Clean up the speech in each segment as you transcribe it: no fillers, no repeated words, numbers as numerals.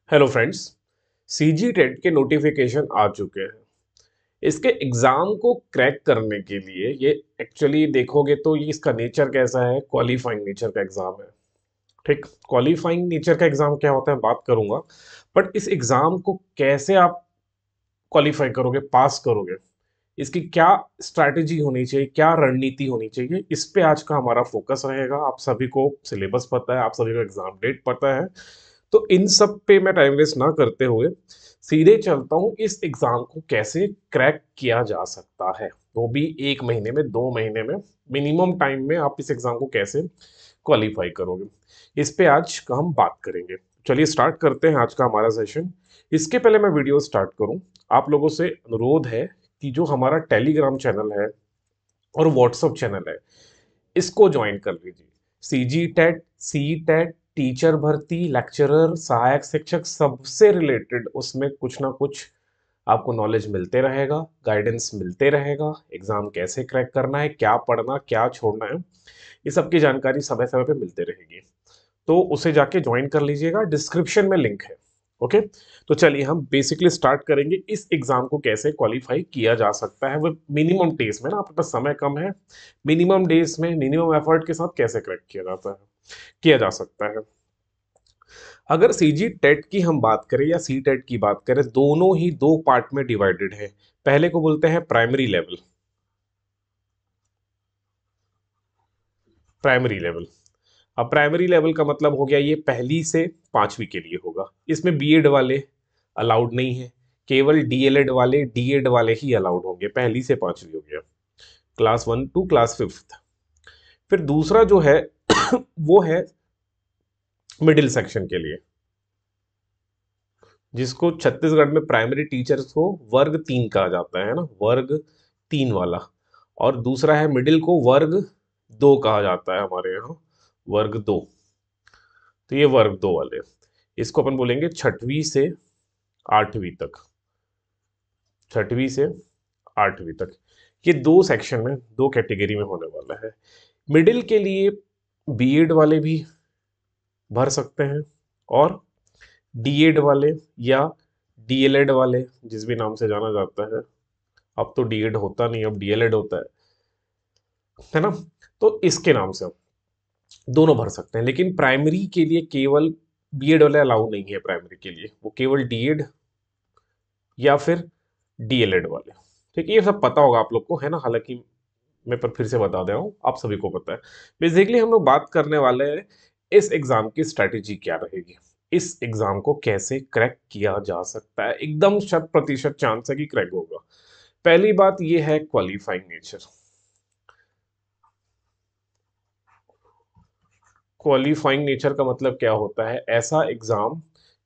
Hello friends. CG TET के notification आ चुके हैं। इसके एग्ज़ाम को क्रैक करने के लिए ये एक्चुअली देखोगे तो ये इसका नेचर कैसा है, क्वालिफाइंग नेचर का एग्ज़ाम है। ठीक, क्वालिफाइंग नेचर का एग्ज़ाम क्या होता है बात करूंगा, बट इस एग्ज़ाम को कैसे आप क्वालिफाई करोगे, पास करोगे, इसकी क्या स्ट्रैटेजी होनी चाहिए, क्या रणनीति होनी चाहिए, इस पे आज का हमारा फोकस रहेगा। आप सभी को सिलेबस पता है, आप सभी को एग्ज़ाम डेट पता है, तो इन सब पे मैं टाइम वेस्ट ना करते हुए सीधे चलता हूँ इस एग्जाम को कैसे क्रैक किया जा सकता है, वो भी 1 महीने में, 2 महीने में, मिनिमम टाइम में आप इस एग्जाम को कैसे क्वालिफाई करोगे, इस पे आज का हम बात करेंगे। चलिए स्टार्ट करते हैं आज का हमारा सेशन। इसके पहले मैं वीडियो स्टार्ट करूं, आप लोगों से अनुरोध है कि जो हमारा टेलीग्राम चैनल है और व्हाट्सअप चैनल है, इसको ज्वाइन कर लीजिए। CG TET, C TET, teacher भर्ती, लेक्चरर, सहायक शिक्षक, सबसे रिलेटेड उसमें कुछ ना कुछ आपको नॉलेज मिलते रहेगा, गाइडेंस मिलते रहेगा। एग्जाम कैसे क्रैक करना है, क्या पढ़ना, क्या छोड़ना है, ये सब की जानकारी समय समय पे मिलते रहेगी। तो उसे जाके ज्वाइन कर लीजिएगा, डिस्क्रिप्शन में लिंक है। ओके, तो चलिए हम बेसिकली स्टार्ट करेंगे इस एग्जाम को कैसे क्वालिफाई किया जा सकता है, वो मिनिमम डेज में ना, आपके पास समय कम है, मिनिमम डेज में मिनिमम एफर्ट के साथ कैसे क्रैक किया जाता है, किया जा सकता है। अगर सीजी टेट की हम बात करें या सी टेट की बात करें, दोनों ही दो पार्ट में डिवाइडेड है। पहले को बोलते हैं प्राइमरी लेवल। प्राइमरी लेवल, अब प्राइमरी लेवल का मतलब हो गया ये 1ली से 5वीं के लिए होगा। इसमें बीएड वाले अलाउड नहीं है, केवल डीएलएड वाले, डीएड वाले ही अलाउड होंगे। 1ली से 5वीं हो गया, क्लास 1 टू क्लास 5th। फिर दूसरा जो है वो है मिडिल सेक्शन के लिए, जिसको छत्तीसगढ़ में प्राइमरी टीचर्स को वर्ग 3 कहा जाता है ना, वर्ग 3 वाला। और दूसरा है मिडिल को वर्ग 2 कहा जाता है हमारे यहाँ, वर्ग 2। तो ये वर्ग 2 वाले, इसको अपन बोलेंगे 6वीं से 8वीं तक। 6वीं से 8वीं तक ये दो सेक्शन में, दो कैटेगरी में होने वाला है। मिडिल के लिए बीएड वाले भी भर सकते हैं, और डीएड वाले या डीएलएड वाले, जिस भी नाम से जाना जाता है। अब तो डीएड होता नहीं, अब डीएलएड होता है ना। तो इसके नाम से हम दोनों भर सकते हैं, लेकिन प्राइमरी के लिए केवल बीएड वाले अलाउ नहीं है। प्राइमरी के लिए वो केवल डीएड या फिर डीएलएड वाले। ठीक है, ये सब पता होगा आप लोग को, है ना, हालांकि मैं पर फिर से बता दे रहा हूँ, आप सभी को पता है। बेसिकली हम लोग बात करने वाले हैं इस एग्जाम की स्ट्रैटेजी क्या रहेगी, इस एग्जाम को कैसे क्रैक किया जा सकता है। एकदम 100% चांस है कि क्रैक होगा। पहली बात ये है क्वालिफाइंग नेचर। क्वालिफाइंग नेचर का मतलब क्या होता है, ऐसा एग्जाम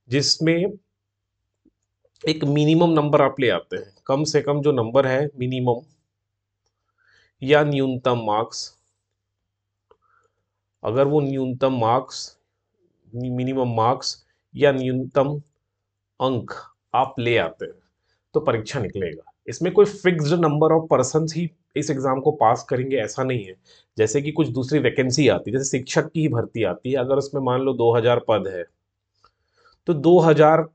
जिसमें एक मिनिमम नंबर आप ले आते हैं, कम से कम जो नंबर है मिनिमम या न्यूनतम मार्क्स, अगर वो न्यूनतम मार्क्स, मिनिमम मार्क्स या न्यूनतम अंक आप ले आते हैं तो परीक्षा निकलेगा। इसमें कोई फिक्स्ड नंबर ऑफ पर्सन ही इस एग्जाम को पास करेंगे ऐसा नहीं है। जैसे कि कुछ दूसरी वैकेंसी आती है, जैसे शिक्षक की ही भर्ती आती है, अगर उसमें मान लो 2000 पद है, तो 2000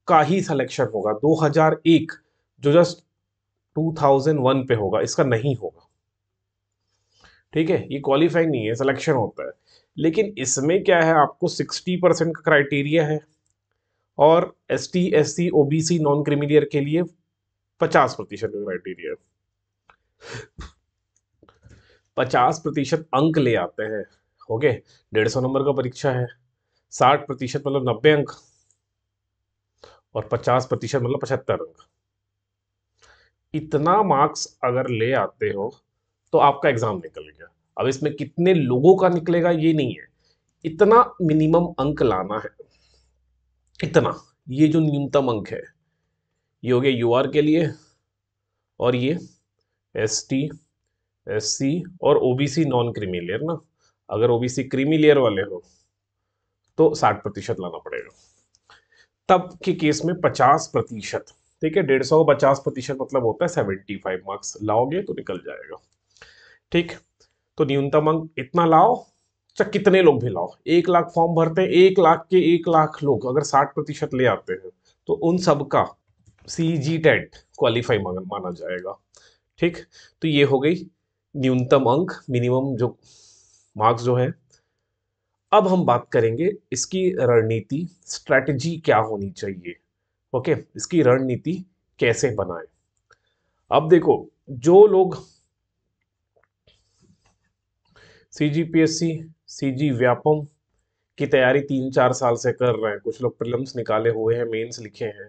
का ही सिलेक्शन होगा। 2001 जो जस्ट 2001 पे होगा, इसका नहीं होगा। ठीक है, ये क्वालिफाई नहीं है, सिलेक्शन होता है। लेकिन इसमें क्या है, आपको 60% का क्राइटेरिया है, और S T S C OBC non creamy layer के लिए 50% का क्राइटेरिया है। 50% अंक ले आते हैं, हो गए 150 नंबर का परीक्षा है। 60% मतलब 90 अंक, और 50% मतलब 75 अंक। इतना मार्क्स अगर ले आते हो तो आपका एग्जाम निकल गया। अब इसमें कितने लोगों का निकलेगा ये नहीं है, इतना मिनिमम अंक लाना है। इतना, ये जो न्यूनतम अंक है, ये हो गया यूआर के लिए, और ये एस टी एस सी और ओबीसी नॉन क्रीमिलियर ना। अगर ओबीसी क्रीमिलियर वाले हो तो 60% लाना पड़ेगा। तब के केस में 50%, ठीक है, 150 का 50% मतलब होता है 75 मार्क्स लाओगे तो निकल जाएगा। ठीक, तो न्यूनतम अंक इतना लाओ अच्छा कितने लोग भी लाओ, 1 लाख फॉर्म भरते हैं, 1 लाख के 1 लाख लोग अगर 60% ले आते हैं तो उन सबका सीजी टेट क्वालिफाई माना जाएगा। ठीक, तो ये हो गई न्यूनतम अंक, मिनिमम जो मार्क्स जो है। अब हम बात करेंगे इसकी रणनीति, स्ट्रैटेजी क्या होनी चाहिए। ओके, इसकी रणनीति कैसे बनाए। अब देखो, जो लोग सीजीपीएससी, सीजी व्यापम की तैयारी 3-4 साल से कर रहे हैं, कुछ लोग प्रीलिम्स निकाले हुए हैं, मेंस लिखे हैं,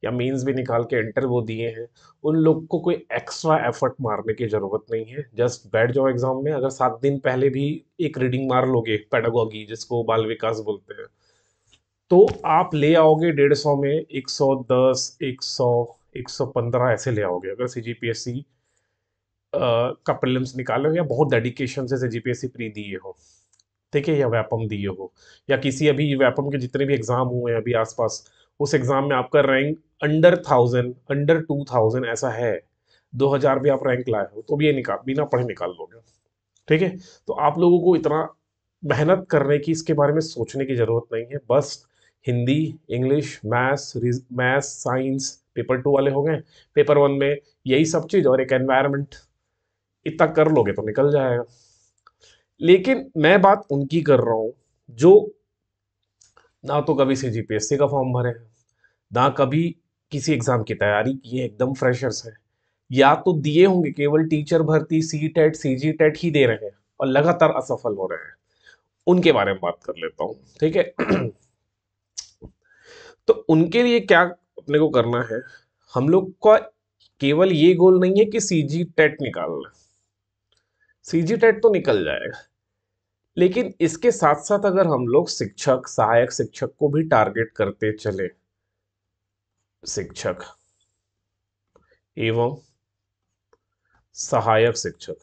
या मेंस भी निकाल के इंटर वो दिए हैं, उन लोग को कोई एक्स्ट्रा एफर्ट मारने की जरूरत नहीं है। जस्ट बैठ जाओ एग्जाम में। अगर 7 दिन पहले भी एक रीडिंग मार लोगे, पेडागोगी जिसको बाल विकास बोलते हैं, तो आप ले आओगे 150 में 110, 100, 115 ऐसे ले आओगे, अगर सीजीपीएससी का प्रीलिम्स निकाले हो या बहुत डेडिकेशन से सीजीपीएससी प्री दिए हो, ठीक है, या व्यापम दिए हो, या किसी अभी व्यापम के जितने भी एग्जाम हुए हैं अभी आसपास, उस एग्जाम में आपका रैंक अंडर 1000, अंडर 2000 ऐसा है, 2000 भी आप रैंक लाए हो, तो भी ये निकाल, बिना पढ़े निकाल लोगे। ठीक है, तो आप लोगों को इतना मेहनत करने की, इसके बारे में सोचने की जरूरत नहीं है। बस Hindi, English, maths science paper 2 वाले हो गए, पेपर 1 में यही सब चीज और एक एनवायरनमेंट, इतना कर लोगे तो निकल जाएगा। लेकिन मैं बात उनकी कर रहा हूं जो ना तो कभी सीजीपीएससी का फॉर्म भरे हैं, ना कभी किसी एग्जाम की तैयारी की है, एकदम फ्रेशर्स है, या तो दिए होंगे केवल टीचर भर्ती, सी टेट, सीजी टेट ही दे रहे हैं और लगातार असफल हो रहे हैं। उनके बारे में बात कर लेता हूं, ठीक है। तो उनके लिए क्या अपने को करना है, हम लोग का केवल ये गोल नहीं है कि सीजी टेट निकालना, सीजी टेट तो निकल जाएगा, लेकिन इसके साथ साथ अगर हम लोग शिक्षक, सहायक शिक्षक को भी टारगेट करते चले, शिक्षक एवं सहायक शिक्षक,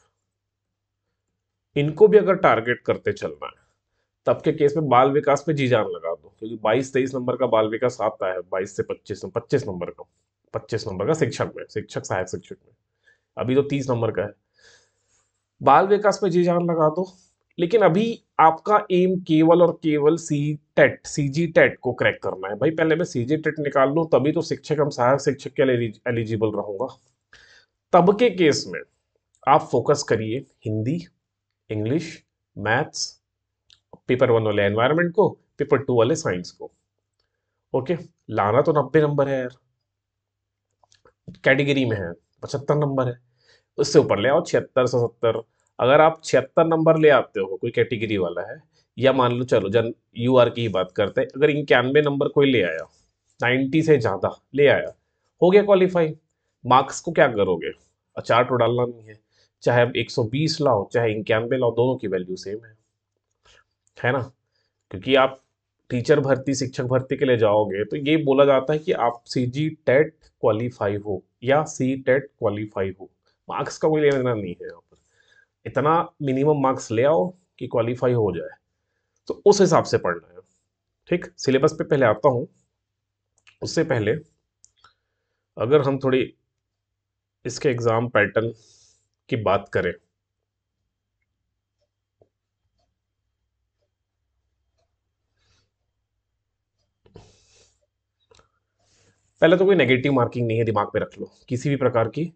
इनको भी अगर टारगेट करते चलना है, तब के केस में बाल विकास पे जी जान लगा दो, क्योंकि 22-23 नंबर का बाल विकास आता है, 22 से 25 नंबर का, 25 नंबर का शिक्षक में, शिक्षक सहायक शिक्षक में, अभी तो 30 नंबर का है। बाल विकास में जी जान लगा दो, लेकिन अभी आपका एम केवल और केवल सी टेट, सीजी टेट को क्रैक करना है। भाई पहले मैं सीजी टेट निकाल लूं तभी तो शिक्षक हम सहायक शिक्षक के लिए एलिजिबल रहूंगा। तब के केस में आप फोकस करिए हिंदी, इंग्लिश, मैथ्स, पेपर 1 वाले एनवायरनमेंट को, पेपर 2 वाले साइंस को। ओके, लाना तो 90 नंबर है यार, कैटेगरी में है 75 नंबर है, उससे ऊपर ले आओ 76 से 70। अगर आप 76 नंबर ले आते हो, कोई कैटेगरी वाला है, या मान लो चलो जन यूआर की ही बात करते हैं, अगर 91 नंबर कोई ले आया, 90 से ज्यादा ले आया, हो गया क्वालिफाई। मार्क्स को क्या करोगे, अचार तो डालना नहीं है, चाहे आप 120 लाओ चाहे 91 लाओ, दोनों की वैल्यू सेम है ना। क्योंकि आप टीचर भर्ती, शिक्षक भर्ती के लिए जाओगे तो ये बोला जाता है कि आप सीजी टेट क्वालिफाई हो या सी टेट क्वालिफाई हो, मार्क्स का कोई लेना देना नहीं है यहाँ पर। इतना मिनिमम मार्क्स ले आओ कि क्वालिफाई हो जाए, तो उस हिसाब से पढ़ना है। ठीक, सिलेबस पे पहले आता हूँ। उससे पहले अगर हम थोड़ी इसके एग्जाम पैटर्न की बात करें, पहले तो कोई नेगेटिव मार्किंग नहीं है, दिमाग में रख लो, किसी भी प्रकार की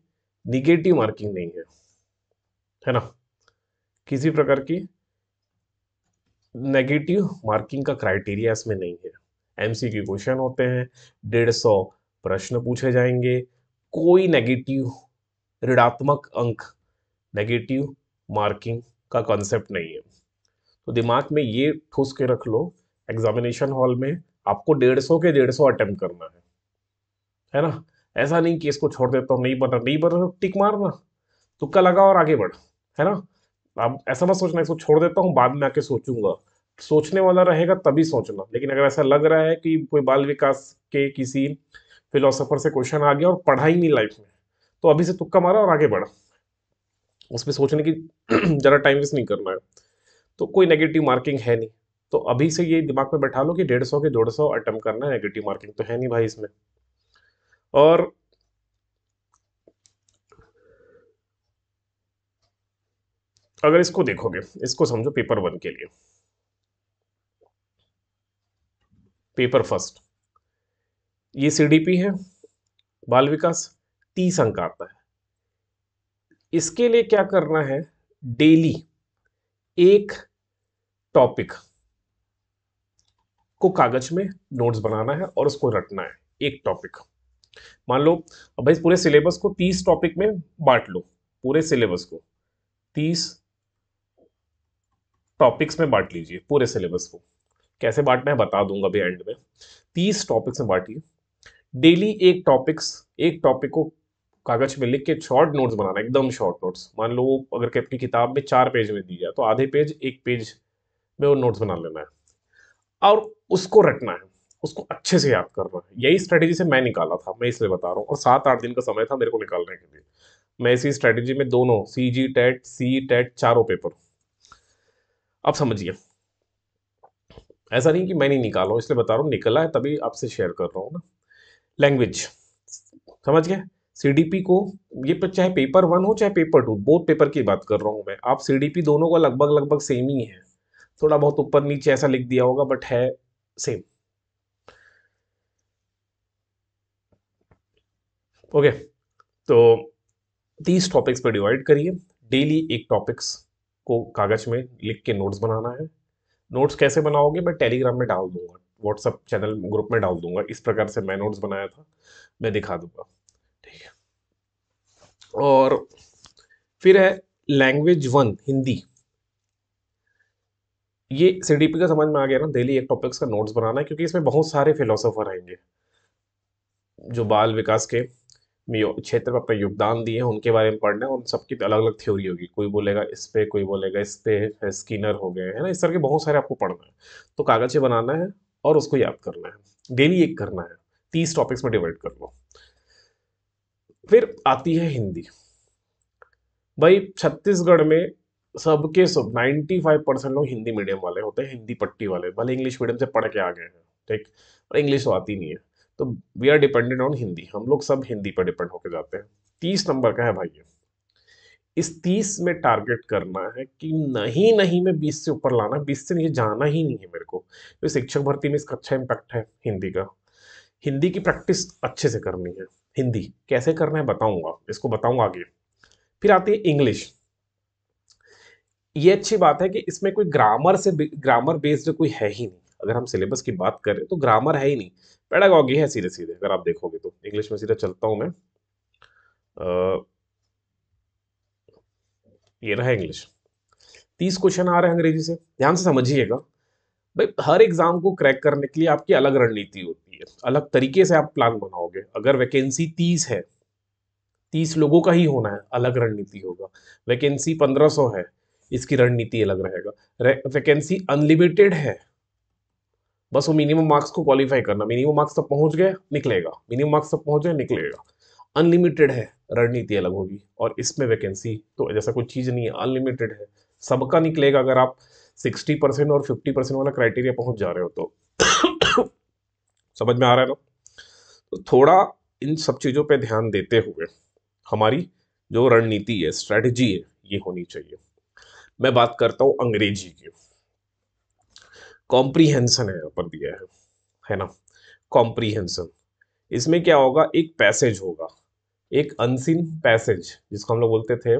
निगेटिव मार्किंग नहीं है ना, किसी प्रकार की नेगेटिव मार्किंग का क्राइटेरिया इसमें नहीं है। एमसीक्यू क्वेश्चन होते हैं, 150 प्रश्न पूछे जाएंगे, कोई नेगेटिव ऋणात्मक अंक, नेगेटिव मार्किंग का कॉन्सेप्ट नहीं है। तो दिमाग में ये ठूस के रख लो, एग्जामिनेशन हॉल में आपको 150 के 150 अटेम्प्ट करना है ना। ऐसा नहीं कि इसको छोड़ देता हूँ, नहीं बना, नहीं बना तो टिक मारना, तुक्का लगा और आगे बढ़, है ना। अब ऐसा मत सोचना इसको छोड़ देता हूँ बाद में आके सोचूंगा, सोचने वाला रहेगा तभी सोचना। लेकिन अगर ऐसा लग रहा है कि कोई बाल विकास के किसी फिलोसोफर से क्वेश्चन आ गया और पढ़ा ही नहीं लाइफ में, तो अभी से तुक्का मारा और आगे बढ़ा, उसमें सोचने की जरा टाइम वेस्ट नहीं करना है। तो कोई नेगेटिव मार्किंग है नहीं, तो अभी से ये दिमाग में बैठा लो कि 150 के 150 अटेम्प्ट करना है, नेगेटिव मार्किंग तो है नहीं भाई इसमें। और अगर इसको देखोगे, इसको समझो पेपर 1 के लिए, पेपर फर्स्ट, ये सीडीपी है, बाल विकास, 30 अंक आता है। इसके लिए क्या करना है, डेली एक टॉपिक को कागज में नोट्स बनाना है और उसको रटना है, एक टॉपिक। मान लो अब भाई पूरे सिलेबस को 30 टॉपिक में बांट लो, पूरे सिलेबस को 30 टॉपिक्स में बांट लीजिए, पूरे सिलेबस को कैसे बांटना है बता दूंगा अभी एंड में। 30 टॉपिक्स में बांटिए, डेली एक टॉपिक को कागज में लिख के शॉर्ट नोट्स बनाना, एकदम शॉर्ट नोट्स। मान लो अगर कि आपकी किताब में 4 पेज में दी जाए तो आधे पेज, एक पेज में वो नोट्स बना लेना है और उसको रटना है, उसको अच्छे से याद करना है। यही स्ट्रेटेजी से मैं निकाला था, मैं इसलिए बता रहा हूँ, और 7-8 दिन का समय था मेरे को निकालने के लिए। मैं इसी स्ट्रेटेजी में दोनों सीजी टेट, सी टेट, चारों पेपर, अब समझिए, ऐसा नहीं कि मैं नहीं निकाला हूं, इसलिए बता रहा हूँ, निकला है तभी आपसे शेयर कर रहा हूँ ना। लैंग्वेज समझ गए, सीडीपी को, ये चाहे पेपर 1 हो चाहे पेपर 2, बोथ पेपर की बात कर रहा हूँ मैं। आप सीडीपी दोनों का लगभग लगभग सेम ही है, थोड़ा बहुत ऊपर नीचे ऐसा लिख दिया होगा बट है सेम। ओके, तो 30 टॉपिक्स पर डिवाइड करिए, डेली एक टॉपिक्स को कागज में लिख के नोट्स बनाना है। नोट्स कैसे बनाओगे मैं टेलीग्राम में डाल दूंगा, व्हाट्सअप चैनल ग्रुप में डाल दूंगा, इस प्रकार से मैं नोट्स बनाया था, मैं दिखा दूंगा, ठीक है। और फिर है लैंग्वेज 1 हिंदी, ये सीडीपी का समझ में आ गया ना, डेली एक टॉपिक्स का नोट्स बनाना है, क्योंकि इसमें बहुत सारे फिलोसोफर आएंगे जो बाल विकास के क्षेत्र में अपना योगदान दिए हैं, उनके बारे में पढ़ना है। उन सबकी अलग अलग थ्योरी होगी, कोई बोलेगा इस पे, कोई बोलेगा इस पे, स्किनर हो गए है ना, इस तरह के बहुत सारे आपको पढ़ना है। तो कागज से बनाना है और उसको याद करना है, डेली एक करना है, 30 टॉपिक्स में डिवाइड कर लो। फिर आती है हिंदी। भाई छत्तीसगढ़ में सबके सब 95% लोग हिंदी मीडियम वाले होते हैं, हिंदी पट्टी वाले, भले इंग्लिश मीडियम से पढ़ के आ गए हैं, ठीक, और इंग्लिश तो आती नहीं है। तो we are dependent on Hindi, हम लोग सब हिंदी पर डिपेंड होकर जाते हैं। 30 नंबर का है भाई ये। इस 30 में टारगेट करना है कि नहीं नहीं मैं 20 से ऊपर लाना, 20 से नीचे जाना ही नहीं है मेरे को। तो शिक्षक भर्ती में इसका अच्छा इम्पैक्ट है हिंदी का। हिंदी की प्रैक्टिस अच्छे से करनी है। हिंदी कैसे करना है बताऊंगा, इसको बताऊंगा आगे। फिर आती है इंग्लिश। ये अच्छी बात है कि इसमें कोई ग्रामर बेस्ड कोई है ही नहीं। अगर हम सिलेबस की बात करें तो ग्रामर है ही नहीं, पेडागॉजी है सीधे सीधे। अगर आप देखोगे तो इंग्लिश में सीधा चलता हूं मैं, ये रहा इंग्लिश। 30 क्वेश्चन आ रहे हैं अंग्रेजी से, ध्यान से समझिएगा। भाई हर एग्जाम को क्रैक करने के लिए आपकी अलग रणनीति होती है, अलग तरीके से आप प्लान बनाओगे। अगर वैकेंसी 30 है, 30 लोगों का ही होना है, अलग रणनीति होगा। वैकेंसी 1500 है, इसकी रणनीति अलग रहेगा। वैकेंसी अनलिमिटेड है, बस वो मिनिमम मार्क्स को क्वालिफाई करना, मिनिमम मार्क्स तक पहुंच गए निकलेगा, मिनिमम मार्क्स तक पहुंच गए निकलेगा। अनलिमिटेड है, रणनीति अलग होगी। और इसमें वैकेंसी तो जैसा कोई चीज नहीं है, अनलिमिटेड है, सबका निकलेगा। अगर आप 60% और 50% वाला क्राइटेरिया पहुंच जा रहे हो तो समझ में आ रहा है ना। तो थोड़ा इन सब चीजों पे ध्यान देते हुए हमारी जो रणनीति है, स्ट्रेटजी है, ये होनी चाहिए। मैं बात करता हूं अंग्रेजी की। कॉम्प्रीहेंशन है यहाँ पर दिया है ना, कॉम्प्रीहेंशन। इसमें क्या होगा, एक पैसेज होगा, एक अनसीन पैसेज, जिसको हम लोग बोलते थे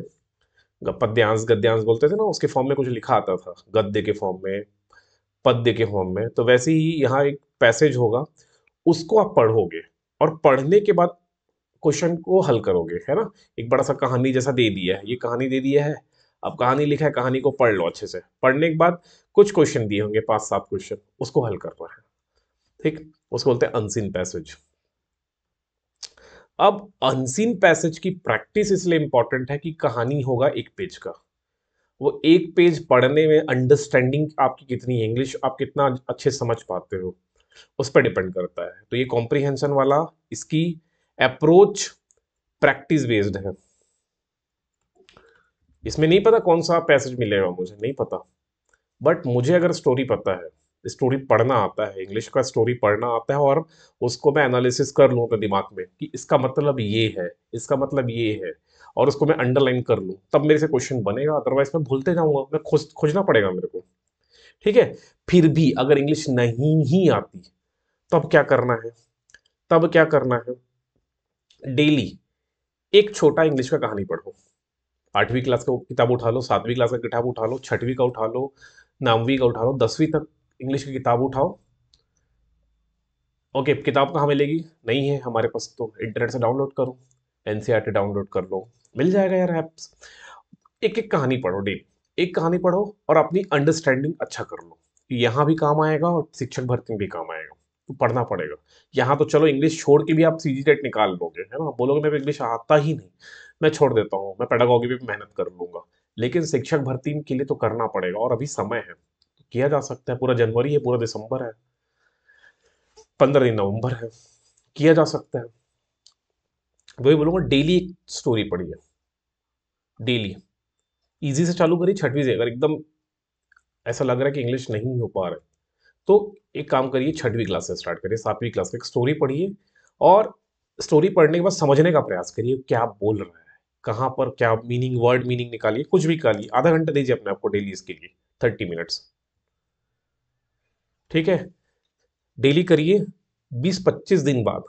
पद्यांश गद्यांश बोलते थे ना, उसके फॉर्म में कुछ लिखा आता था, गद्य के फॉर्म में, पद्य के फॉर्म में। तो वैसे ही यहाँ एक पैसेज होगा, उसको आप पढ़ोगे और पढ़ने के बाद क्वेश्चन को हल करोगे, है ना। एक बड़ा सा कहानी जैसा दे दिया है, ये कहानी दे दिया है, अब कहानी लिखा है, कहानी को पढ़ लो अच्छे से। पढ़ने के बाद कुछ क्वेश्चन दिए होंगे, 5-7 क्वेश्चन, उसको हल करना है, ठीक। उसको बोलते हैं अनसीन पैसेज। अब अनसीन पैसेज की प्रैक्टिस इसलिए इंपॉर्टेंट है कि कहानी होगा 1 पेज का। वो 1 पेज पढ़ने में अंडरस्टैंडिंग आपकी कितनी है, इंग्लिश आप कितना अच्छे समझ पाते हो, उस पर डिपेंड करता है। तो ये कॉम्प्रिहेंशन वाला, इसकी अप्रोच प्रैक्टिस बेस्ड है। इसमें नहीं पता कौन सा पैसेज मिलेगा, मुझे नहीं पता, बट मुझे अगर स्टोरी पता है, स्टोरी पढ़ना आता है, इंग्लिश का स्टोरी पढ़ना आता है, और उसको मैं एनालिसिस कर लूँ अपने दिमाग में कि इसका मतलब ये है, इसका मतलब ये है, और उसको मैं अंडरलाइन कर लूँ, तब मेरे से क्वेश्चन बनेगा, अदरवाइज मैं भूलते जाऊंगा, मैं खोजना पड़ेगा मेरे को। ठीक है। फिर भी अगर इंग्लिश नहीं ही आती, तब क्या करना है? तब क्या करना है? डेली एक छोटा इंग्लिश का कहानी पढ़ो। 8वीं क्लास का किताब उठा लो, 7वीं क्लास का किताब उठा लो, 6वीं का उठा लो, 9वीं का उठा लो, 10वीं तक इंग्लिश की किताब उठाओ। ओके, किताब कहाँ मिलेगी? नहीं है हमारे पास, तो इंटरनेट से डाउनलोड करो, एनसीईआरटी डाउनलोड कर लो, मिल जाएगा यार ऐप्स। एक एक कहानी पढ़ो डेली, एक कहानी पढ़ो और अपनी अंडरस्टैंडिंग अच्छा कर लो। यहाँ भी काम आएगा और शिक्षक भर्ती में भी काम आएगा, तो पढ़ना पड़ेगा। यहाँ तो चलो इंग्लिश छोड़ के भी आप सीजी टेट निकाल लोगे, है ना, बोलोगे मेरे को इंग्लिश आता ही नहीं, मैं छोड़ देता हूँ, मैं पेडागोगी पे भी मेहनत कर लूंगा। लेकिन शिक्षक भर्ती के लिए तो करना पड़ेगा, और अभी समय है, तो किया जा सकता है। पूरा जनवरी है, पूरा दिसंबर है, 15 दिन नवंबर है, किया जा सकता है। वही बोलूंगा, डेली एक स्टोरी पढ़िए, डेली। इजी से चालू करिए, 6वीं से। अगर एकदम ऐसा लग रहा है कि इंग्लिश नहीं हो पा रहा है, तो एक काम करिए, 6वीं क्लास से स्टार्ट करिए, 7वीं क्लास की एक स्टोरी पढ़िए, और स्टोरी पढ़ने के बाद समझने का प्रयास करिए क्या बोल रहा है, कहाँ पर क्या मीनिंग, वर्ड मीनिंग निकालिए, कुछ भी निकालिए। आधा घंटा दीजिए अपने आपको डेली इसके लिए, 30 मिनट्स। ठीक है, डेली करिए। 20-25 दिन बाद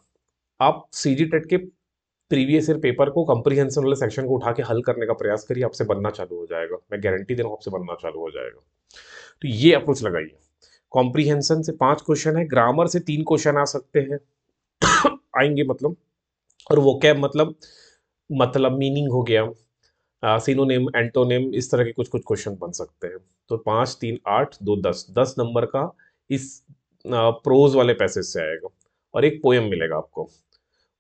आप सीजी टेट के प्रीवियस ईयर पेपर को, कंप्रीहेंशन वाले सेक्शन को उठा के हल करने का प्रयास करिए, आपसे बनना चालू हो जाएगा, मैं गारंटी दे रहा हूँ आपसे बनना चालू हो जाएगा। तो ये अप्रोच लगाइए। कॉम्प्रीहेंशन से 5 क्वेश्चन है, ग्रामर से 3 क्वेश्चन आ सकते हैं, आएंगे मतलब। और वोकैब मतलब मीनिंग हो गया, सिनोनिम, एंटोनिम, इस तरह के कुछ कुछ क्वेश्चन बन सकते हैं। तो 5, 3, 8, 2, 10 नंबर का इस प्रोज वाले पैसेज से आएगा, और एक पोएम मिलेगा आपको,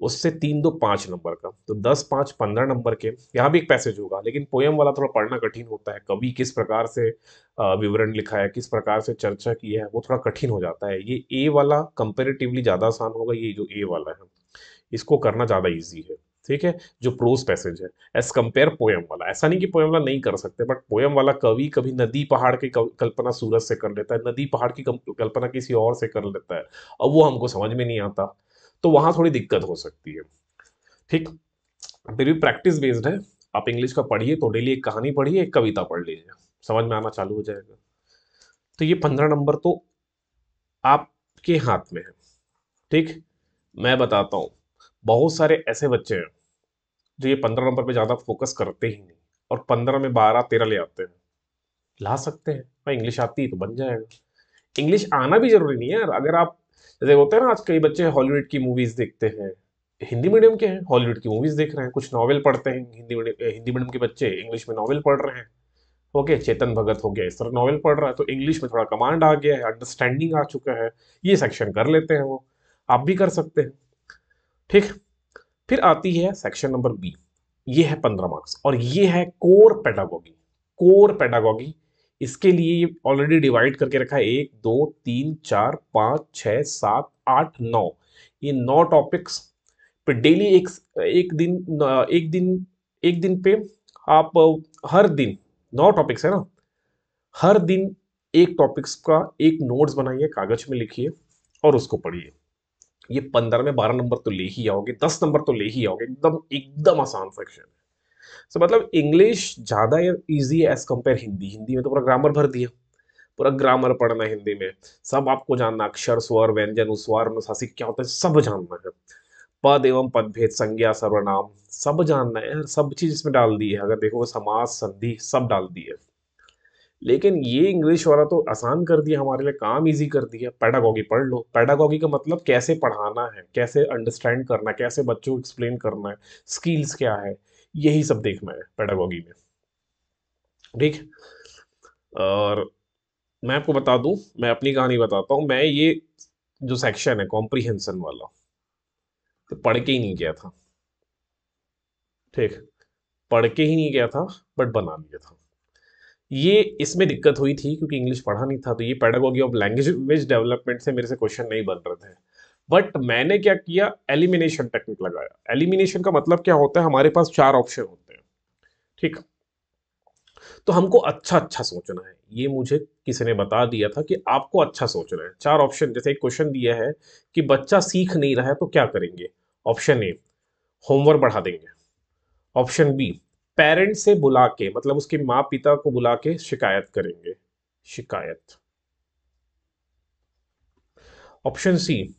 उससे 3, 2, 5 नंबर का, तो 10, 5, 15 नंबर के। यहाँ भी एक पैसेज होगा, लेकिन पोयम वाला थोड़ा पढ़ना कठिन होता है, कवि किस प्रकार से विवरण लिखा है, किस प्रकार से चर्चा की है, वो थोड़ा कठिन हो जाता है। ये ए वाला कंपेरेटिवली ज़्यादा आसान होगा, ये जो ए वाला है इसको करना ज़्यादा इजी है। ठीक है, जो प्रोज पैसेज है एज कंपेयर पोयम वाला। ऐसा नहीं कि पोयम वाला नहीं कर सकते, बट पोयम वाला कवि कभी नदी पहाड़ की कल्पना सूरज से कर लेता है, नदी पहाड़ की कल्पना किसी और से कर लेता है, और वो हमको समझ में नहीं आता, तो वहां थोड़ी दिक्कत हो सकती है। ठीक, फिर भी प्रैक्टिस बेस्ड है। आप इंग्लिश का पढ़िए तो डेली एक कहानी पढ़िए, एक कविता पढ़ लीजिए, समझ में आना चालू हो जाएगा। तो ये 15 नंबर तो आपके हाथ में है। ठीक, मैं बताता हूँ, बहुत सारे ऐसे बच्चे हैं जो ये 15 नंबर पे ज़्यादा फोकस करते ही नहीं, और 15 में 12-13 ले आते हैं। ला सकते हैं भाई, इंग्लिश आती है तो बन जाएगा। इंग्लिश आना भी जरूरी नहीं है यार। अगर आप, जैसे होते हैं ना, आज कई बच्चे हॉलीवुड की मूवीज देखते हैं, हिंदी मीडियम के हैं, हॉलीवुड की मूवीज देख रहे हैं, कुछ नॉवेल पढ़ते हैं, हिंदी मीडियम के बच्चे इंग्लिश में नॉवेल पढ़ रहे हैं। ओके, चेतन भगत हो गया, इस तरह नॉवेल पढ़ रहा है, तो इंग्लिश में थोड़ा कमांड आ गया है, अंडरस्टैंडिंग आ चुका है, ये सेक्शन कर लेते हैं वो। आप भी कर सकते हैं। ठीक, फिर आती है सेक्शन नंबर बी। ये है 15 मार्क्स, और ये है कोर पेडागोगी। कोर पेडागोगी, इसके लिए ये ऑलरेडी डिवाइड करके रखा है, 1, 2, 3, 4, 5, 6, 7, 8, 9। ये 9 टॉपिक्स पे डेली एक दिन, एक दिन पे आप हर दिन, 9 टॉपिक्स है ना, हर दिन एक टॉपिक्स का एक नोट्स बनाइए, कागज में लिखिए और उसको पढ़िए। ये 15 में 12 नंबर तो ले ही आओगे, 10 नंबर तो ले ही आओगे, एकदम एकदम आसान सेक्शन है। तो मतलब इंग्लिश ज्यादा इजी है एज कंपेयर हिंदी। हिंदी में तो पूरा ग्रामर भर दिया, पूरा ग्रामर पढ़ना है हिंदी में, सब आपको जानना, अक्षर, स्वर, व्यंजन, उस्वार, अनुनासिक क्या होता है सब जानना है, पद एवं पदभेद, संज्ञा, सर्वनाम सब जानना है, सब चीज इसमें डाल दी है। अगर देखो, समास, संधि सब डाल दी है। लेकिन ये इंग्लिश वाला तो आसान कर दिया हमारे लिए, काम इजी कर दिया। पेडागॉगी पढ़ लो। पेडागॉगी का मतलब कैसे पढ़ाना है, कैसे अंडरस्टैंड करना है, कैसे बच्चों को एक्सप्लेन करना है, स्किल्स क्या है, यही सब देखना है पेडागॉगी में। ठीक, और मैं आपको बता दूं, मैं अपनी कहानी बताता हूँ। मैं ये जो सेक्शन है कॉम्प्रीहेंशन वाला, तो पढ़ के ही नहीं गया था। ठीक, पढ़ के ही नहीं गया था, बट बना लिया था। ये इसमें दिक्कत हुई थी क्योंकि इंग्लिश पढ़ा नहीं था, तो ये पेडागोगी ऑफ लैंग्वेज डेवलपमेंट से मेरे से क्वेश्चन नहीं बन रहे थे। बट मैंने क्या किया, एलिमिनेशन टेक्निक लगाया। एलिमिनेशन का मतलब क्या होता है, हमारे पास 4 ऑप्शन होते हैं। ठीक, तो हमको अच्छा अच्छा सोचना है। ये मुझे किसी ने बता दिया था कि आपको अच्छा सोचना है। 4 ऑप्शन, जैसे एक क्वेश्चन दिया है कि बच्चा सीख नहीं रहा है तो क्या करेंगे। ऑप्शन ए, होमवर्क बढ़ा देंगे। ऑप्शन बी, पेरेंट्स से बुला के, मतलब उसके माँ पिता को बुला के शिकायत करेंगे, शिकायत। ऑप्शन सी,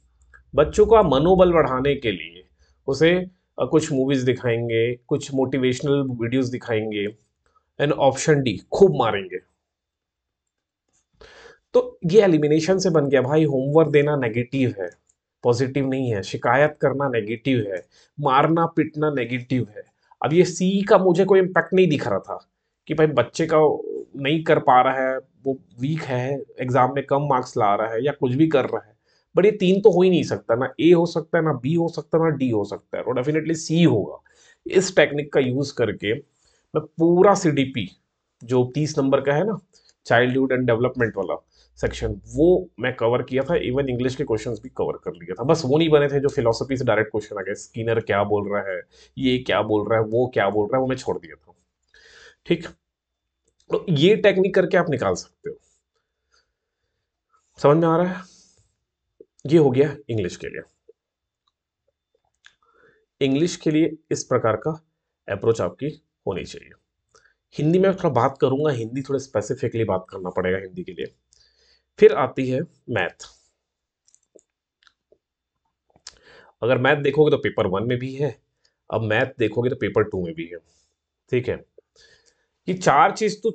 बच्चों का मनोबल बढ़ाने के लिए उसे कुछ मूवीज दिखाएंगे, कुछ मोटिवेशनल वीडियोस दिखाएंगे। एंड ऑप्शन डी, खूब मारेंगे। तो ये एलिमिनेशन से बन गया भाई, होमवर्क देना नेगेटिव है, पॉजिटिव नहीं है, शिकायत करना नेगेटिव है, मारना पीटना नेगेटिव है। अब ये सी का मुझे कोई इम्पैक्ट नहीं दिख रहा था कि भाई बच्चे का नहीं कर पा रहा है, वो वीक है, एग्जाम में कम मार्क्स ला रहा है या कुछ भी कर रहा है। बट ये तीन तो हो ही नहीं सकता, ना ए हो सकता है, ना बी हो सकता है, ना डी हो सकता है, और डेफिनेटली सी होगा। इस टेक्निक का यूज करके मैं पूरा सीडीपी जो 30 नंबर का है ना, चाइल्डहुड एंड डेवलपमेंट वाला सेक्शन, वो मैं कवर किया था। इवन इंग्लिश के क्वेश्चंस भी कवर कर लिया था। बस वो नहीं बने थे जो फिलोसफी से डायरेक्ट क्वेश्चन आ गए, स्किनर क्या बोल रहा है, ये क्या बोल रहा है, वो क्या बोल रहा है, वो मैं छोड़ दिया था। ठीक, तो ये टेक्निक करके आप निकाल सकते हो। समझ में आ रहा है? ये हो गया इंग्लिश के लिए। इंग्लिश के लिए इस प्रकार का अप्रोच आपकी होनी चाहिए। हिंदी में थोड़ा बात करूंगा, हिंदी थोड़े स्पेसिफिकली बात करना पड़ेगा हिंदी के लिए। फिर आती है मैथ। अगर मैथ देखोगे तो पेपर 1 में भी है, अब मैथ देखोगे तो पेपर 2 में भी है। ठीक है, ये चार चीज तो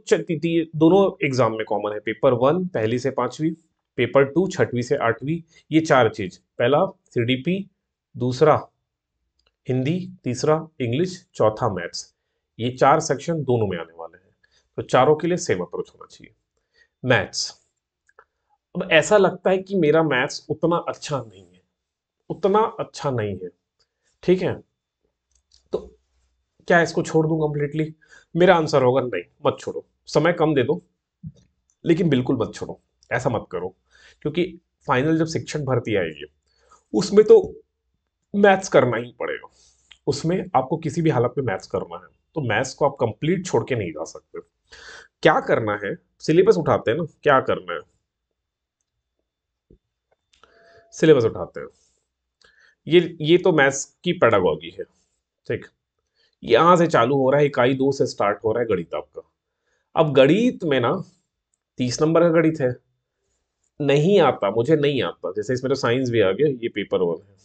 दोनों एग्जाम में कॉमन है। पेपर 1 पहली से पांचवी, पेपर 2 छठवीं से आठवीं। ये चार चीज, पहला सीडीपी, दूसरा हिंदी, तीसरा इंग्लिश, चौथा मैथ्स। ये चार सेक्शन दोनों में आने वाले हैं, तो चारों के लिए सेम अप्रोच होना चाहिए। मैथ्स, अब ऐसा लगता है कि मेरा मैथ्स उतना अच्छा नहीं है, उतना अच्छा नहीं है। ठीक है, तो क्या इसको छोड़ दूं कंप्लीटली? मेरा आंसर होगा नहीं, मत छोड़ो, समय कम दे दो, लेकिन बिल्कुल मत छोड़ो। ऐसा मत करो, क्योंकि फाइनल जब शिक्षक भर्ती आएगी उसमें तो मैथ्स करना ही पड़ेगा। उसमें आपको किसी भी हालत में मैथ्स करना है, तो मैथ्स को आप कंप्लीट छोड़ के नहीं जा सकते। क्या करना है, सिलेबस उठाते हैं ना, क्या करना है, सिलेबस उठाते हैं। ये तो मैथ्स की पेडागॉजी है। ठीक, यहां से चालू हो रहा है, इकाई 2 से स्टार्ट हो रहा है गणित आपका। अब गणित में ना 30 नंबर का गणित है, नहीं आता, मुझे नहीं आता। जैसे इसमें तो साइंस भी आ गया, ये पेपर 1 है।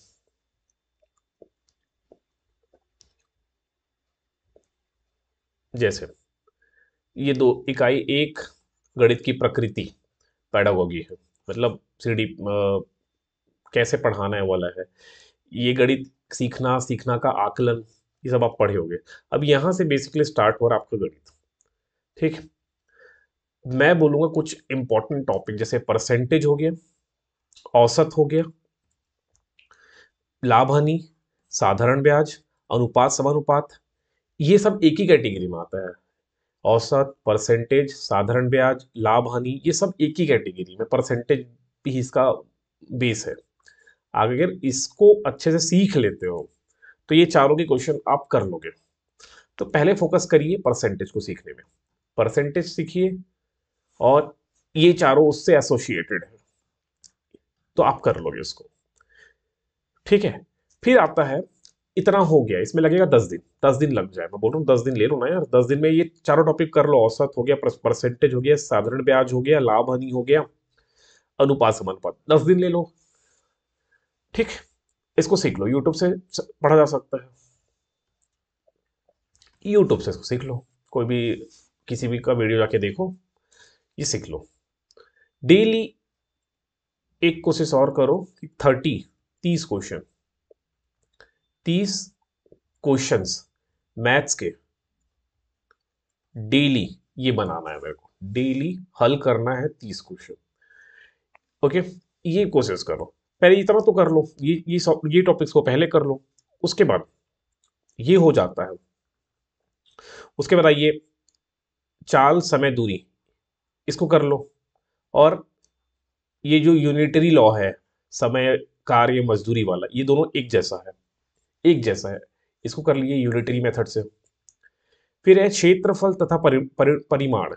जैसे ये दो, इकाई 1 गणित की प्रकृति, पैडागोगी है, मतलब सीडी कैसे पढ़ाना है वाला है। ये गणित सीखना, सीखना का आकलन, ये सब आप पढ़े होंगे। अब यहां से बेसिकली स्टार्ट हो रहा है आपका गणित। ठीक, मैं बोलूंगा कुछ इंपॉर्टेंट टॉपिक, जैसे परसेंटेज हो गया, औसत हो गया, लाभ हानि, साधारण ब्याज, अनुपात समानुपात। ये सब एक ही कैटेगरी में आता है। औसत, परसेंटेज, साधारण ब्याज, लाभ हानि, ये सब एक ही कैटेगरी में, परसेंटेज भी इसका बेस है। अगर इसको अच्छे से सीख लेते हो तो ये चारों के क्वेश्चन आप कर लोगे। तो पहले फोकस करिए परसेंटेज को सीखने में, परसेंटेज सीखिए, और ये चारों उससे एसोसिएटेड है, तो आप कर लोगे उसको। ठीक है, फिर आता है, इतना हो गया, इसमें लगेगा 10 दिन, 10 दिन लग जाए, मैं बोल रहा हूँ 10 दिन ले लो ना यार। 10 दिन में ये चारों टॉपिक कर लो, औसत हो गया, परसेंटेज हो गया, साधारण ब्याज हो गया, लाभ हानि हो गया, अनुपात समानुपात, 10 दिन ले लो। ठीक, इसको सीख लो, यूट्यूब से पढ़ा जा सकता है, यूट्यूब से इसको सीख लो, कोई भी किसी भी का वीडियो जाके देखो, ये सीख लो। डेली एक कोशिश और करो कि 30 क्वेश्चन, 30 क्वेश्चंस मैथ्स के डेली, ये बनाना है मेरे को, डेली हल करना है 30 क्वेश्चन। ओके, ये कोशिश करो, पहले इतना तो कर लो, ये टॉपिक्स को पहले कर लो। उसके बाद ये हो जाता है, उसके बाद आइए चाल समय दूरी, इसको कर लो। और ये जो यूनिटरी लॉ है, समय कार्य मजदूरी वाला, ये दोनों एक जैसा है, एक जैसा है, इसको कर लिए यूनिटरी मेथड से। फिर है क्षेत्रफल तथा परिमाण,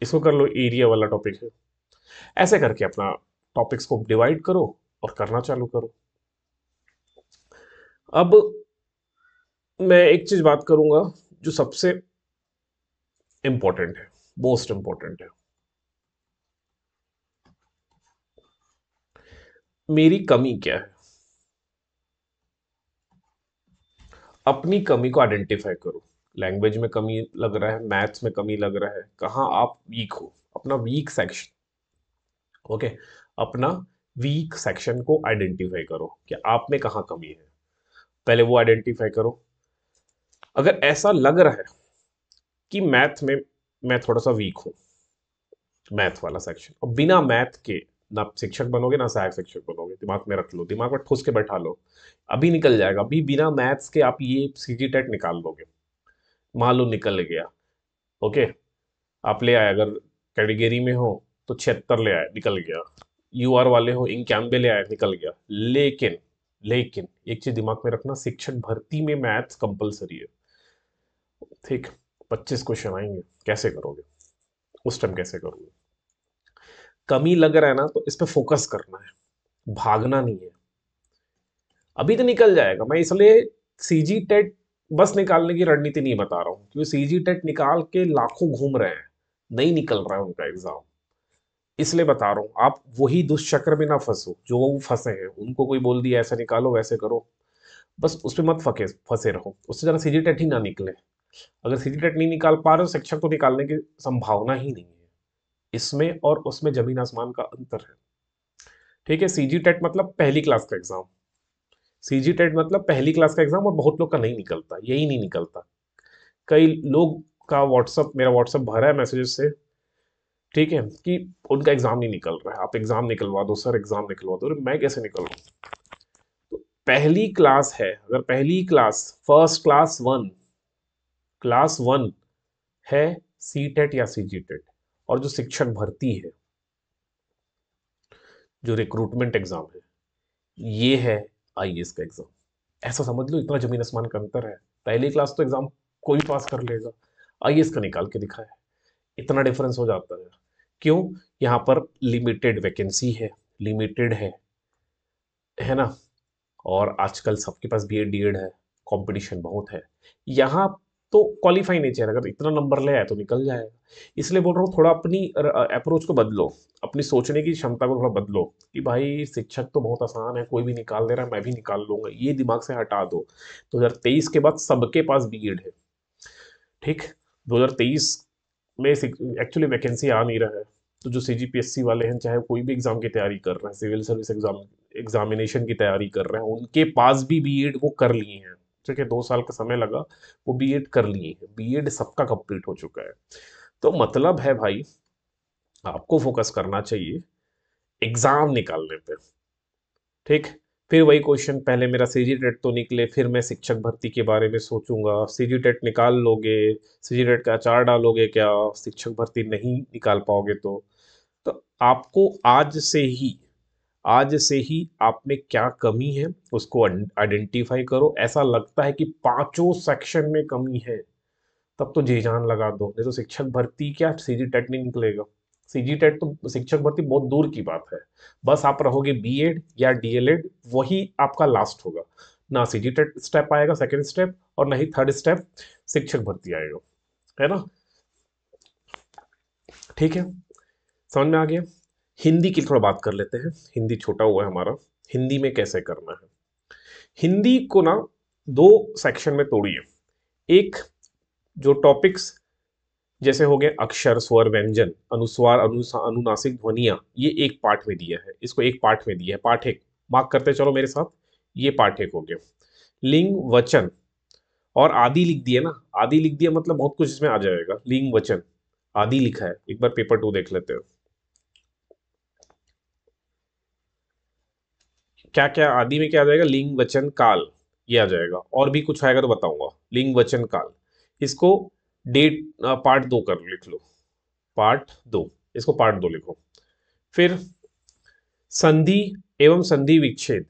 इसको कर लो, एरिया वाला टॉपिक है। ऐसे करके अपना टॉपिक्स को डिवाइड करो और करना चालू करो। अब मैं एक चीज बात करूंगा जो सबसे इंपॉर्टेंट है, मोस्ट इंपॉर्टेंट है। मेरी कमी क्या है? अपनी कमी को आइडेंटिफाई करो। लैंग्वेज में कमी लग रहा है, मैथ्स में कमी लग रहा है, कहाँ आप वीक हो, अपना वीक सेक्शन। ओके, अपना वीक सेक्शन को आइडेंटिफाई करो कि आप में कहाँ कमी है, पहले वो आइडेंटिफाई करो। अगर ऐसा लग रहा है कि मैथ में मैं थोड़ा सा वीक हूँ, मैथ वाला सेक्शन, और बिना मैथ के ना शिक्षक बनोगे ना सहायक शिक्षक बनोगे, दिमाग में रख लो, दिमाग में ठूस के बैठा लो। अभी निकल जाएगा, अभी बिना मैथ्स के आप ये सीजी टेट निकाल लोगे, मान लो निकल गया। ओके, आप ले आए, अगर कैटेगरी में हो तो 76 ले आए, निकल गया। यूआर वाले हो, इक्यानवे ले आए, निकल गया। लेकिन लेकिन एक चीज दिमाग में रखना, शिक्षक भर्ती में मैथ्स कंपलसरी है। ठीक, 25 क्वेश्चन आएंगे, कैसे करोगे? उस टाइम कैसे करोगे? कमी लग रहा है ना, तो इस पे फोकस करना है, भागना नहीं है। अभी तो निकल जाएगा, मैं इसलिए सीजी टेट बस निकालने की रणनीति नहीं बता रहा हूं, क्योंकि सीजी टेट निकाल के लाखों घूम रहे हैं, नहीं निकल रहा है उनका एग्जाम। इसलिए बता रहा हूं, आप वही दुष्चक्र में ना फंसो जो वो फंसे हैं। उनको कोई बोल दिया ऐसे निकालो वैसे करो, बस उस पर मत फके फंसे रहो। उससे जरा सीजी टेट ही ना निकले। अगर सीजी टेट नहीं निकाल पा रहे हो, शिक्षक तो निकालने की संभावना ही नहीं है। इसमें और उसमें जमीन आसमान का अंतर है। ठीक है, सीजी टेट मतलब पहली क्लास का एग्जाम। सीजी टेट मतलब पहली क्लास का एग्जाम, और बहुत लोग का नहीं निकलता, यही नहीं निकलता। कई लोग का व्हाट्सअप, मेरा व्हाट्सअप भरा है मैसेजेस से, ठीक है, कि उनका एग्जाम नहीं निकल रहा है, आप एग्जाम निकलवा दो सर, एग्जाम निकलवा दो। अरे मैं कैसे निकलवाऊं? तो पहली क्लास है, अगर पहली class, first class one, class one है सी टेट या सीजी टेट, और जो शिक्षक भर्ती है, जो रिक्रूटमेंट एग्जाम है, ये है आईएएस का एग्जाम। ऐसा समझ लो, इतना जमीन आसमान का अंतर है। पहली क्लास तो एग्जाम कोई पास कर लेगा, आईएएस का निकाल के दिखाया, इतना डिफरेंस हो जाता है। क्यों? यहाँ पर लिमिटेड वैकेंसी है, लिमिटेड है ना, और आजकल सबके पास बीएड डीएड है, कंपटीशन बहुत है। यहाँ तो क्वालिफाई नहीं चाहिए, अगर इतना नंबर ले आए तो निकल जाएगा। इसलिए बोल रहा हूँ, थोड़ा अपनी अप्रोच को बदलो, अपनी सोचने की क्षमता को थोड़ा बदलो, कि भाई शिक्षक तो बहुत आसान है, कोई भी निकाल दे रहा है, मैं भी निकाल लूंगा, ये दिमाग से हटा दो। 2023 के बाद सबके पास बीएड है। ठीक, 2023 में एक्चुअली वैकेंसी आ नहीं रहा है, तो जो सीजीपीएससी वाले हैं, चाहे कोई भी एग्जाम की तैयारी कर रहे हैं, सिविल सर्विस एग्जामिनेशन की तैयारी कर रहे हैं, उनके पास भी बीएड वो कर लिए हैं। ठीक है, 2 साल का समय लगा, वो बीएड कर लिए हैं, बीएड सबका कंप्लीट हो चुका है। तो मतलब है भाई, आपको फोकस करना चाहिए एग्जाम निकालने पे। ठीक, फिर वही क्वेश्चन, पहले मेरा सीजी टेट तो निकले, फिर मैं शिक्षक भर्ती के बारे में सोचूंगा। सीजी टेट निकाल लोगे, सीजी टेट का अचार डालोगे क्या? शिक्षक भर्ती नहीं निकाल पाओगे तो आपको आज से ही आप में क्या कमी है उसको आइडेंटिफाई करो। ऐसा लगता है कि पांचों सेक्शन में कमी है, तब तो जी जान लगा दो, नहीं तो शिक्षक भर्ती क्या सीजी टेट नहीं निकलेगा। सीजी टेट तो शिक्षक भर्ती बहुत दूर की बात है। बस आप रहोगे बीएड या डीएलएड, वही आपका लास्ट होगा। ना सीजी टेट स्टेप आएगा सेकंड स्टेप, और ना ही थर्ड स्टेप शिक्षक भर्ती आएगा, है ना। ठीक है, समझ में आ गया। हिंदी की थोड़ा बात कर लेते हैं, हिंदी छोटा हुआ है हमारा। हिंदी में कैसे करना है? हिंदी को ना दो सेक्शन में तोड़िए। एक, जो टॉपिक्स जैसे हो गए अक्षर, स्वर, व्यंजन, अनुस्वार, अनुनासिक ध्वनियां, ये एक पार्ट में दिया है, इसको एक पार्ट में दिया है, पार्ट एक। मार्क करते चलो मेरे साथ, ये पार्ट एक हो गया। लिंग, वचन और आदि लिख दिए ना, आदि लिख दिया मतलब बहुत कुछ इसमें आ जाएगा। लिंग वचन आदि लिखा है, एक बार पेपर 2 देख लेते हो, क्या क्या आदि में क्या आ जाएगा? लिंग वचन काल, ये आ जाएगा, और भी कुछ आएगा तो बताऊंगा। लिंग वचन काल, इसको डेट पार्ट 2 कर लिख लो, पार्ट 2, इसको पार्ट 2 लिखो। फिर संधि एवं संधि विच्छेद,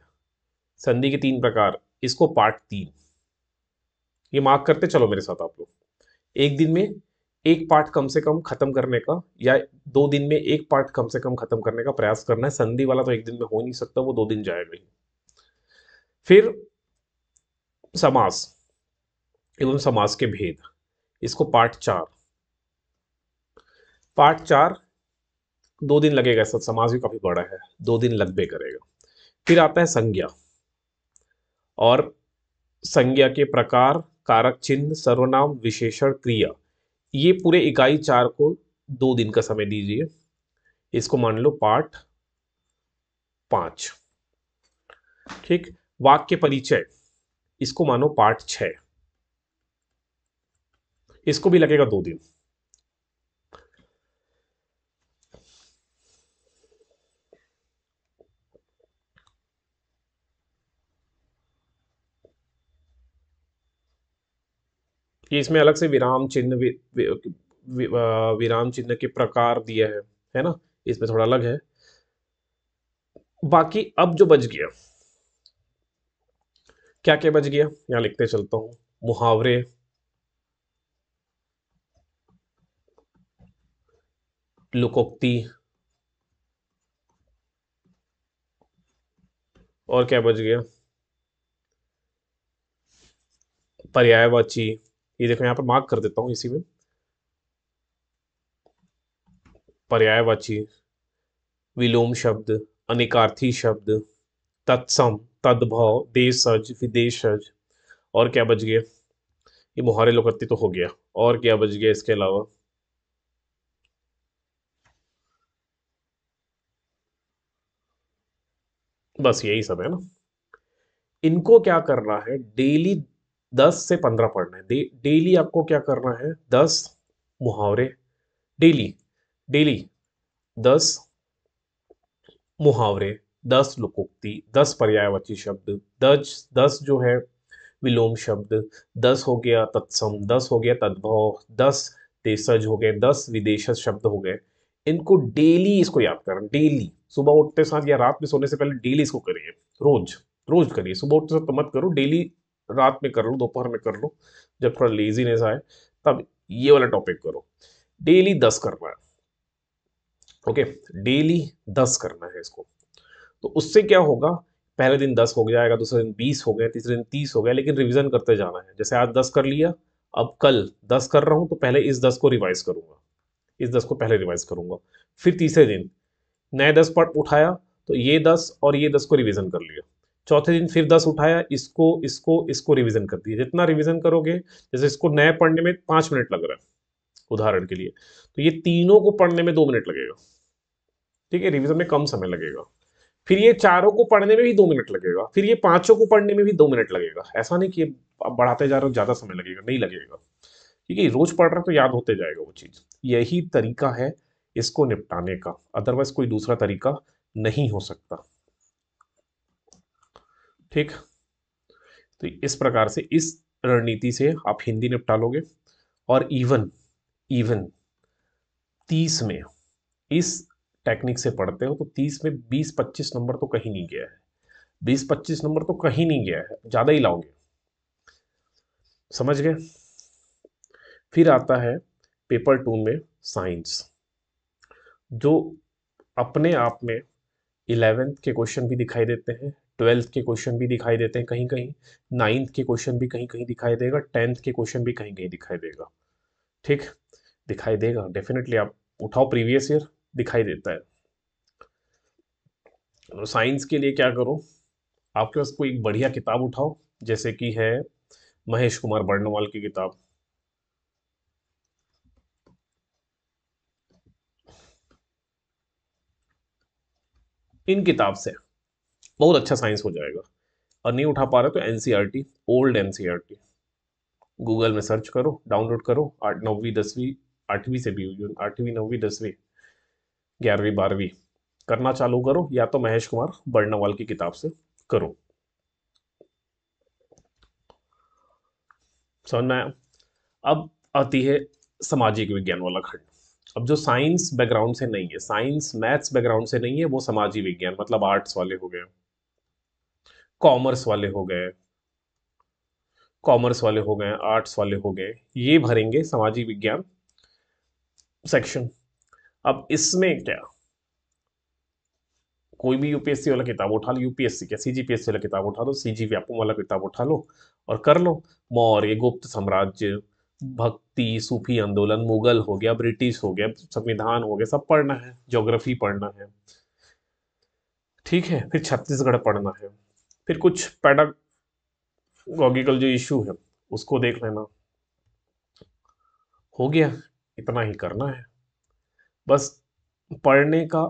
संधि के 3 प्रकार, इसको पार्ट 3, ये मार्क करते चलो मेरे साथ आप लोग। एक दिन में एक पार्ट कम से कम खत्म करने का, या 2 दिन में एक पार्ट कम से कम खत्म करने का प्रयास करना है। संधि वाला तो एक दिन में हो नहीं सकता, वो 2 दिन जाएगा ही। फिर समास, एवं समास के भेद, इसको पार्ट 4 2 दिन लगेगा, सब समास भी काफी बड़ा है, 2 दिन लगबे करेगा। फिर आता है संज्ञा, और संज्ञा के प्रकार, कारक चिन्ह, सर्वनाम, विशेषण, क्रिया, ये पूरे इकाई 4 को 2 दिन का समय दीजिए। इसको मान लो पार्ट 5। ठीक। वाक्य परिचय, इसको मानो पार्ट 6, इसको भी लगेगा 2 दिन। ये इसमें अलग से विराम चिन्ह विराम चिन्ह के प्रकार दिया है ना, इसमें थोड़ा अलग है। बाकी अब जो बच गया, क्या क्या बच गया, यहां लिखते चलता हूं। मुहावरे, लोकोक्ति, और क्या बच गया, पर्यायवाची। ये देखो यहां पर मार्क कर देता हूं इसी में, पर्यायवाची, विलोम शब्द, अनिकार्थी शब्द, तत्सम, तद्भव, देशज, विदेशज, और क्या बच गया, ये मुहावरे लोकोक्ति तो हो गया, और क्या बच गया इसके अलावा, बस यही सब है ना। इनको क्या करना है, डेली 10 से 15 पढ़ना है। डेली आपको क्या करना है, 10 मुहावरे, डेली, डेली 10 मुहावरे, 10 लोकोक्ति, 10 पर्यायवाची शब्द, 10 जो है विलोम शब्द, 10 हो गया तत्सम, 10 हो गया तद्भव, 10 देशज हो गए, 10 विदेशज शब्द हो गए। इनको डेली इसको याद करना, डेली सुबह उठते साथ या रात में सोने से पहले डेली इसको करिए। रोज, रोज करिए, सुबह उठते साथ तो मत करो, डेली रात में कर लो, दोपहर में कर लो, जब थोड़ा लेजीनेस आए तब ये वाला टॉपिक करो। डेली 10 करना है, ओके, डेली 10 करना है इसको। तो उससे क्या होगा, पहले दिन 10 हो जाएगा, दूसरे दिन 20 हो गए, तीसरे दिन 30 हो गए, लेकिन रिवीजन करते जाना है। जैसे आज 10 कर लिया, अब कल 10 कर रहा हूं तो पहले इस 10 को रिवाइज करूंगा, इस 10 को पहले रिवाइज करूंगा। फिर तीसरे दिन नए 10 पढ़ उठाया, तो ये 10 और ये 10 को रिवीजन कर लिया। चौथे दिन फिर 10 उठाया, इसको इसको इसको रिवीजन कर दिया। जितना रिवीजन करोगे, जैसे इसको नए पढ़ने में 5 मिनट लग रहा है उदाहरण के लिए, तो ये तीनों को पढ़ने में 2 मिनट लगेगा। ठीक है, रिवीजन में कम समय लगेगा। फिर ये चारों को पढ़ने में भी 2 मिनट लगेगा, फिर ये पांचों को पढ़ने में भी 2 मिनट लगेगा। ऐसा नहीं कि आप बढ़ाते जा रहे हो ज्यादा समय लगेगा, नहीं लगेगा, क्योंकि रोज पढ़ रहे हो तो याद होते जाएगा वो चीज। यही तरीका है इसको निपटाने का, अदरवाइज कोई दूसरा तरीका नहीं हो सकता। ठीक। तो इस प्रकार से, इस रणनीति से आप हिंदी निपटा लोगे। और इवन इवन 30 में इस टेक्निक से पढ़ते हो तो 30 में 20-25 नंबर तो कहीं नहीं गया है, 20-25 नंबर तो कहीं नहीं गया है, ज्यादा ही लाओगे। समझ गए। फिर आता है पेपर 2 में साइंस, जो अपने आप में 11th के क्वेश्चन भी दिखाई देते हैं, 12th के क्वेश्चन भी दिखाई देते हैं कहीं कहीं, 9th के क्वेश्चन भी कहीं कहीं दिखाई देगा, 10th के क्वेश्चन भी कहीं कहीं दिखाई देगा। ठीक, दिखाई देगा डेफिनेटली, आप उठाओ प्रीवियस ईयर, दिखाई देता है। तो साइंस के लिए क्या करो, आपके पास कोई एक बढ़िया किताब उठाओ, जैसे कि है महेश कुमार बर्णवाल की किताब। इन किताब से बहुत अच्छा साइंस हो जाएगा। और नहीं उठा पा रहे तो एनसीईआरटी, ओल्ड एनसीईआरटी गूगल में सर्च करो, डाउनलोड करो, 8वीं 9वीं 10वीं, 8वीं से भी, 8वीं 9वीं 10वीं 11वीं 12वीं करना चालू करो, या तो महेश कुमार बर्णवाल की किताब से करो। समझ में आया। अब आती है सामाजिक विज्ञान वाला खंड। अब जो साइंस बैकग्राउंड से नहीं है, साइंस मैथ्स बैकग्राउंड से नहीं है, वो सामाजिक विज्ञान मतलब आर्ट्स वाले हो गए, कॉमर्स वाले हो गए, कॉमर्स वाले हो गए, आर्ट्स वाले हो गए, ये भरेंगे सामाजिक विज्ञान सेक्शन। अब इसमें क्या, कोई भी यूपीएससी वाला किताब उठा लो, यूपीएससी क्या सीजीपीएससी वाला किताब उठा लो, सीजी व्यापम वाला किताब उठा लो और कर लो। मौर्य, गुप्त साम्राज्य, भक्ति, सूफी आंदोलन, मुगल हो गया, ब्रिटिश हो गया, संविधान हो गया, सब पढ़ना है। ज्योग्राफी पढ़ना है, ठीक है। फिर छत्तीसगढ़ पढ़ना है। फिर कुछ पैडागॉगिकल जो इशू है उसको देख लेना। हो गया, इतना ही करना है बस। पढ़ने का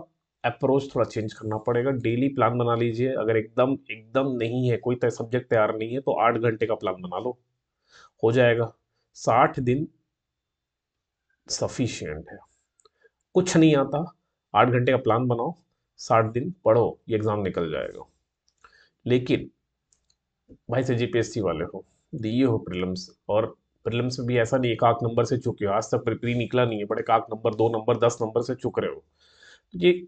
अप्रोच थोड़ा चेंज करना पड़ेगा। डेली प्लान बना लीजिए। अगर एकदम एकदम नहीं है, कोई सब्जेक्ट तैयार नहीं है, तो 8 घंटे का प्लान बना लो, हो जाएगा। 60 दिन सफिशियंट है। कुछ नहीं आता, 8 घंटे का प्लान बनाओ, 60 दिन पढ़ो, ये एग्जाम निकल जाएगा। लेकिन भाई से जीपीएससी वाले हो, दिए हो प्रीलिम्स, और प्रीलिम्स में भी ऐसा नहीं एक आध नंबर से चुके हो, आज तक प्री निकला नहीं है, बड़े एक आध नंबर, 2 नंबर, 10 नंबर से चुक रहे हो, तो ये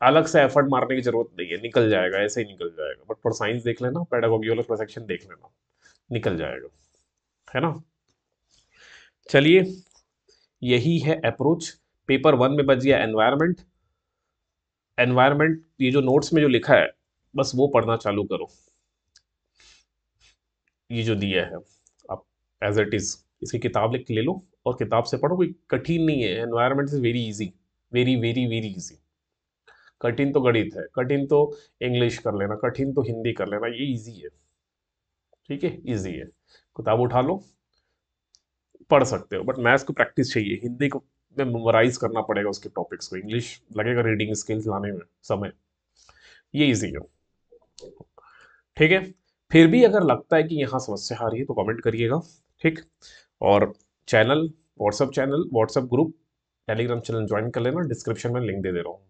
अलग से एफर्ट मारने की जरूरत नहीं है, निकल जाएगा, ऐसे ही निकल जाएगा। बट फॉर साइंस देख लेना, पेडागोगी वाला थोड़ा सेक्शन देख लेना, निकल जाएगा, है ना। चलिए, यही है अप्रोच। पेपर 1 में बच गया एनवायरमेंट। एनवायरमेंट ये जो नोट्स में जो लिखा है, बस वो पढ़ना चालू करो। ये जो दिया है आप एज इट इज इसकी किताब लिख के ले लो और किताब से पढ़ो। कोई कठिन नहीं है, environment is very easy, very very very easy. कठिन तो गणित है, कठिन तो इंग्लिश कर लेना, कठिन तो हिंदी कर लेना, ये इजी है, ठीक है, इजी है। किताब उठा लो, पढ़ सकते हो, बट मैथ्स को प्रैक्टिस चाहिए, हिंदी को में मेमोराइज करना पड़ेगा उसके टॉपिक्स को, इंग्लिश लगेगा रीडिंग स्किल्स लाने में समय, ये इजी है, ठीक है। फिर भी अगर लगता है कि यहाँ समस्या आ रही है तो कमेंट करिएगा, ठीक। और channel, WhatsApp group, Telegram channel join कर लेना, डिस्क्रिप्शन में लिंक दे दे रहा हूँ,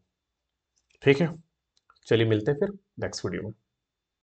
ठीक है। चलिए मिलते हैं फिर नेक्स्ट वीडियो में।